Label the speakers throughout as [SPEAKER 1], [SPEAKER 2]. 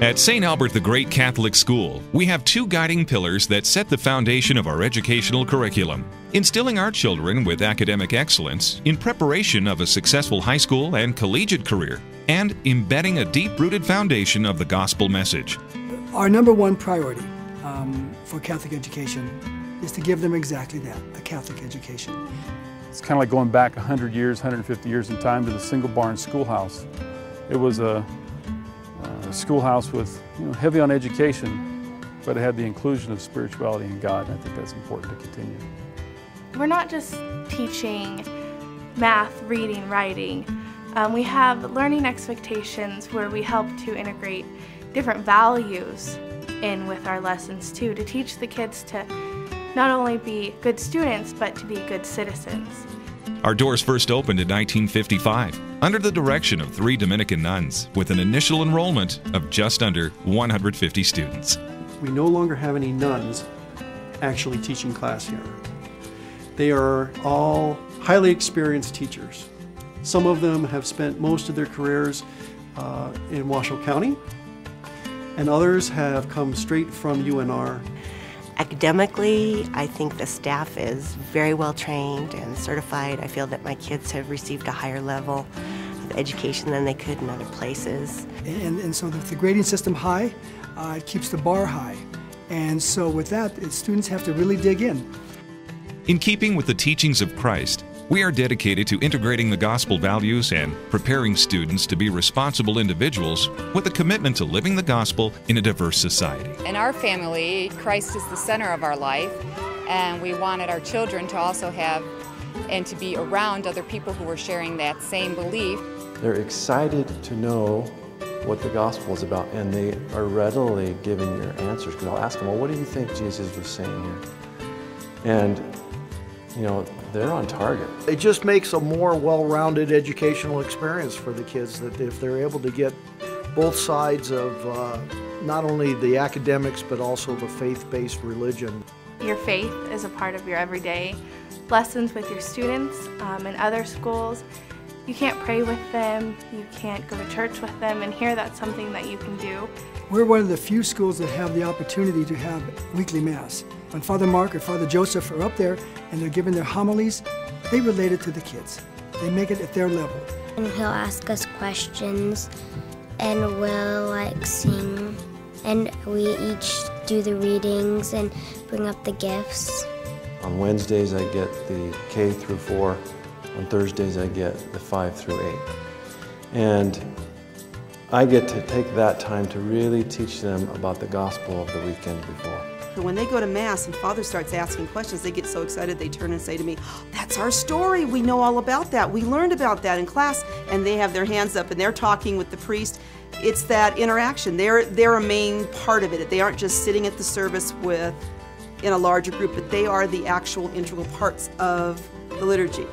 [SPEAKER 1] At St. Albert the Great Catholic School, we have two guiding pillars that set the foundation of our educational curriculum, instilling our children with academic excellence in preparation of a successful high school and collegiate career, and embedding a deep-rooted foundation of the gospel message.
[SPEAKER 2] Our number one priority for Catholic education is to give them exactly that, a Catholic education.
[SPEAKER 3] It's kind of like going back 100 years, 150 years in time to the single barn schoolhouse. It was a schoolhouse with heavy on education, but it had the inclusion of spirituality and God, and I think that's important to continue.
[SPEAKER 4] We're not just teaching math, reading, writing. We have learning expectations where we help to integrate different values in with our lessons too, to teach the kids to not only be good students, but to be good citizens.
[SPEAKER 1] Our doors first opened in 1955 under the direction of 3 Dominican nuns with an initial enrollment of just under 150 students.
[SPEAKER 5] We no longer have any nuns actually teaching class here. They are all highly experienced teachers. Some of them have spent most of their careers in Washoe County, and others have come straight from UNR.
[SPEAKER 6] Academically, I think the staff is very well trained and certified. I feel that my kids have received a higher level of education than they could in other places.
[SPEAKER 2] And so the grading system high, it keeps the bar high. And so with that, students have to really dig in.
[SPEAKER 1] In keeping with the teachings of Christ, we are dedicated to integrating the gospel values and preparing students to be responsible individuals with a commitment to living the gospel in a diverse society.
[SPEAKER 7] In our family, Christ is the center of our life, and we wanted our children to also have and to be around other people who were sharing that same belief.
[SPEAKER 8] They're excited to know what the gospel is about, and they are readily giving your answers. Because I'll ask them, well, what do you think Jesus was saying here? And they're on target.
[SPEAKER 9] It just makes a more well-rounded educational experience for the kids, that if they're able to get both sides of not only the academics but also the faith-based religion.
[SPEAKER 4] Your faith is a part of your everyday lessons with your students in other schools. You can't pray with them, you can't go to church with them, and here that's something that you can do.
[SPEAKER 2] We're one of the few schools that have the opportunity to have weekly Mass. When Father Mark or Father Joseph are up there and they're giving their homilies, they relate it to the kids. They make it at their level.
[SPEAKER 10] And he'll ask us questions, and we'll sing, and we each do the readings and bring up the gifts.
[SPEAKER 8] On Wednesdays I get the K through 4. On Thursdays I get the 5 through 8. And I get to take that time to really teach them about the gospel of the weekend before.
[SPEAKER 11] When they go to Mass and Father starts asking questions, they get so excited they turn and say to me, "That's our story, we know all about that, we learned about that in class," and they have their hands up and they're talking with the priest. It's that interaction. They're a main part of it. They aren't just sitting at the service in a larger group, but they are the actual integral parts of the liturgy.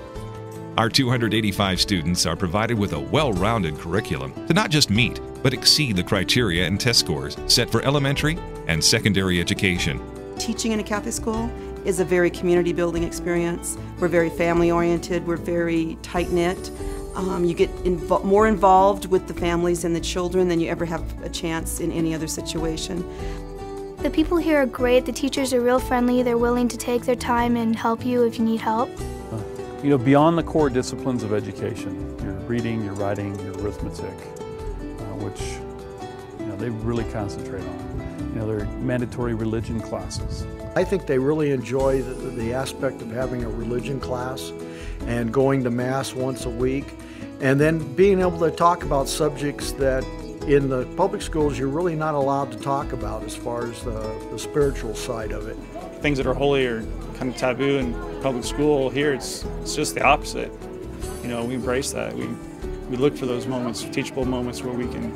[SPEAKER 1] Our 285 students are provided with a well-rounded curriculum to not just meet, but exceed the criteria and test scores set for elementary and secondary education.
[SPEAKER 11] Teaching in a Catholic school is a very community-building experience. We're very family-oriented, we're very tight-knit. You get more involved with the families and the children than you ever have a chance in any other situation.
[SPEAKER 12] The people here are great, the teachers are real friendly, they're willing to take their time and help you if you need help.
[SPEAKER 3] Beyond the core disciplines of education, your reading, your writing, your arithmetic, which they really concentrate on. They're mandatory religion classes.
[SPEAKER 9] I think they really enjoy the aspect of having a religion class and going to Mass once a week, and then being able to talk about subjects that in the public schools you're really not allowed to talk about, as far as the spiritual side of it.
[SPEAKER 3] Things that are holy are kind of taboo in public school. Here it's just the opposite. We embrace that. We look for those moments, teachable moments, where we can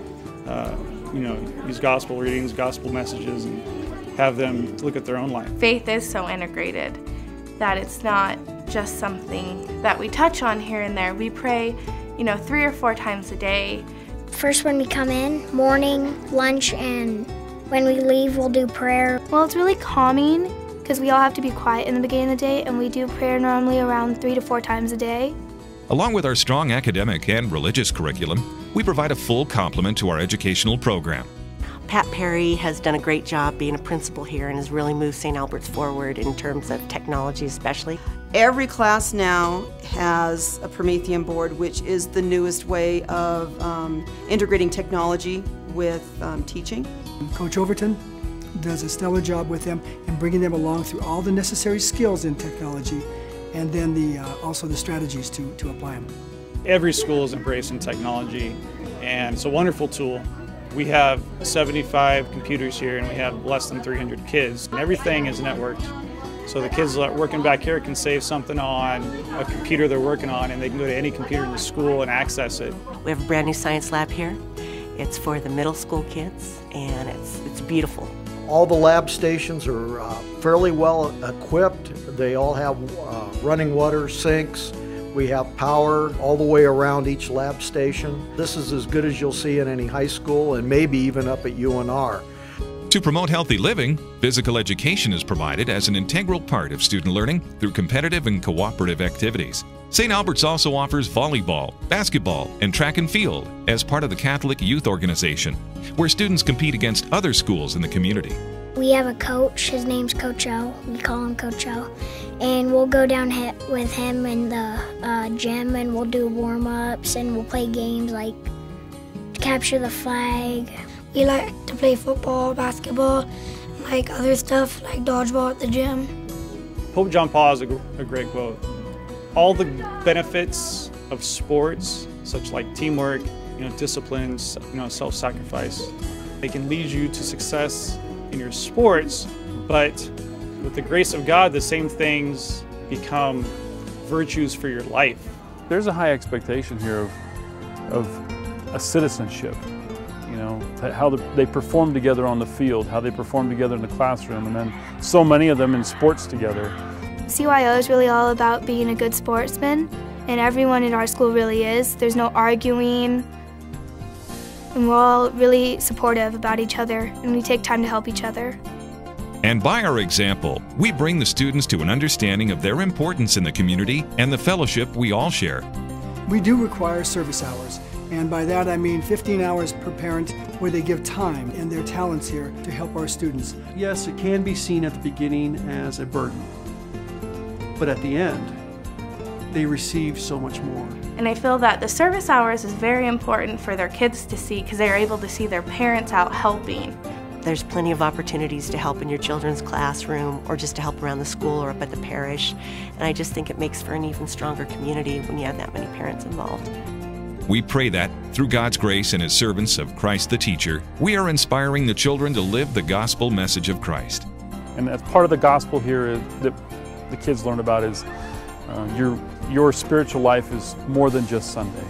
[SPEAKER 3] use gospel readings, gospel messages, and have them look at their own life.
[SPEAKER 4] Faith is so integrated that it's not just something that we touch on here and there. We pray, 3 or 4 times a day.
[SPEAKER 10] First when we come in, morning, lunch, and when we leave we'll do prayer.
[SPEAKER 12] Well, it's really calming because we all have to be quiet in the beginning of the day, and we do prayer normally around 3 to 4 times a day.
[SPEAKER 1] Along with our strong academic and religious curriculum, we provide a full complement to our educational program.
[SPEAKER 6] Pat Perry has done a great job being a principal here and has really moved St. Albert's forward in terms of technology especially.
[SPEAKER 11] Every class now has a Promethean board, which is the newest way of integrating technology with teaching.
[SPEAKER 2] Coach Overton does a stellar job with them in bringing them along through all the necessary skills in technology, and then also the strategies to apply them.
[SPEAKER 3] Every school is embracing technology, and it's a wonderful tool. We have 75 computers here, and we have less than 300 kids, and everything is networked. So the kids working back here can save something on a computer they're working on, and they can go to any computer in the school and access it.
[SPEAKER 6] We have a brand new science lab here. It's for the middle school kids, and it's beautiful.
[SPEAKER 9] All the lab stations are fairly well equipped. They all have running water sinks. We have power all the way around each lab station. This is as good as you'll see in any high school and maybe even up at UNR.
[SPEAKER 1] To promote healthy living, physical education is provided as an integral part of student learning through competitive and cooperative activities. St. Albert's also offers volleyball, basketball, and track and field as part of the Catholic Youth Organization, where students compete against other schools in the community.
[SPEAKER 10] We have a coach, his name's Coach O, we call him Coach O, and we'll go down with him in the gym and we'll do warm-ups and we'll play games like capture the flag.
[SPEAKER 12] We like to play football, basketball, like other stuff like dodgeball at the gym.
[SPEAKER 3] Pope John Paul has a great quote. All the benefits of sports, such like teamwork, disciplines, self-sacrifice, they can lead you to success in your sports, but with the grace of God, the same things become virtues for your life.
[SPEAKER 13] There's a high expectation here of a citizenship, how they perform together on the field, how they perform together in the classroom, and then so many of them in sports together.
[SPEAKER 12] CYO is really all about being a good sportsman, and everyone in our school really is. There's no arguing, and we're all really supportive about each other, and we take time to help each other.
[SPEAKER 1] And by our example, we bring the students to an understanding of their importance in the community and the fellowship we all share.
[SPEAKER 2] We do require service hours, and by that I mean 15 hours per parent where they give time and their talents here to help our students.
[SPEAKER 5] Yes, it can be seen at the beginning as a burden, but at the end, they receive so much more.
[SPEAKER 4] And I feel that the service hours is very important for their kids to see because they're able to see their parents out helping.
[SPEAKER 6] There's plenty of opportunities to help in your children's classroom or just to help around the school or up at the parish. And I just think it makes for an even stronger community when you have that many parents involved.
[SPEAKER 1] We pray that, through God's grace and as servants of Christ the Teacher, we are inspiring the children to live the gospel message of Christ.
[SPEAKER 13] And as part of the gospel here that the kids learn about is your spiritual life is more than just Sunday.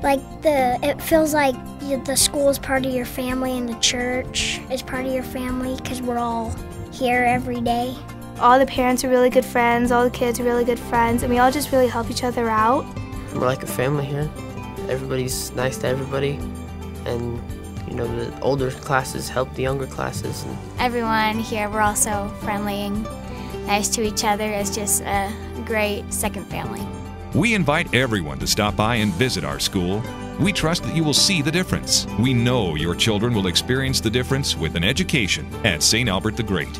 [SPEAKER 10] It feels like the school is part of your family and the church is part of your family because we're all here every day.
[SPEAKER 12] All the parents are really good friends, all the kids are really good friends, and we all just really help each other out.
[SPEAKER 14] We're like a family here. Everybody's nice to everybody, and the older classes help the younger classes.
[SPEAKER 15] Everyone here, we're also friendly and nice to each other. It's just a great second family.
[SPEAKER 1] We invite everyone to stop by and visit our school. We trust that you will see the difference. We know your children will experience the difference with an education at St. Albert the Great.